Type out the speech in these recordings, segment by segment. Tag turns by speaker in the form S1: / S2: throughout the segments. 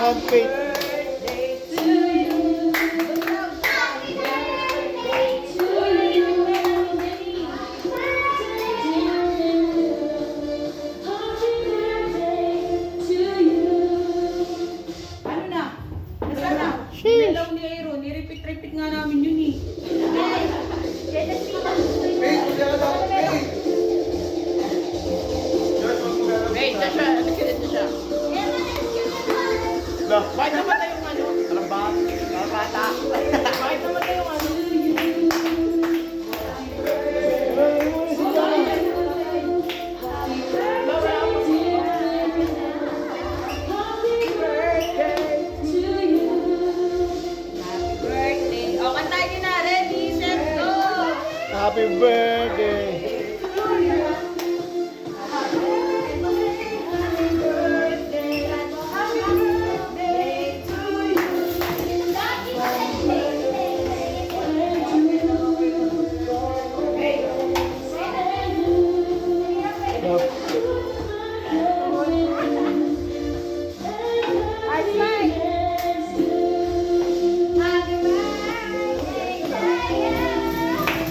S1: ang cake.
S2: Ano na? Nasa na? Nilalaw ni Aero. Ni-repeat nga namin yun eh. Hey, Tasha. Ano kilit na siya? Bakit naman tayong ano? Alam ba? Bata. Bakit naman tayong ano?
S1: Happy birthday.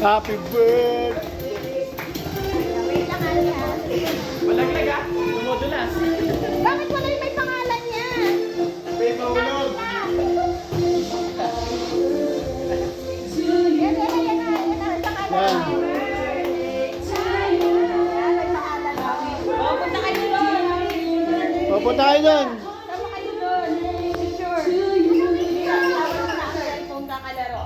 S1: Happy birthday.
S2: Malaglag ah. Tumudulas.
S3: Bakit wala yung may pangalan niya?
S1: May maulog.
S3: Yan na, yung pangalan
S1: Yan.
S2: Oh, punta kayo doon.
S1: Papunta kayo doon.
S3: Sama kayo doon. Picture.
S2: Kung kakalaro.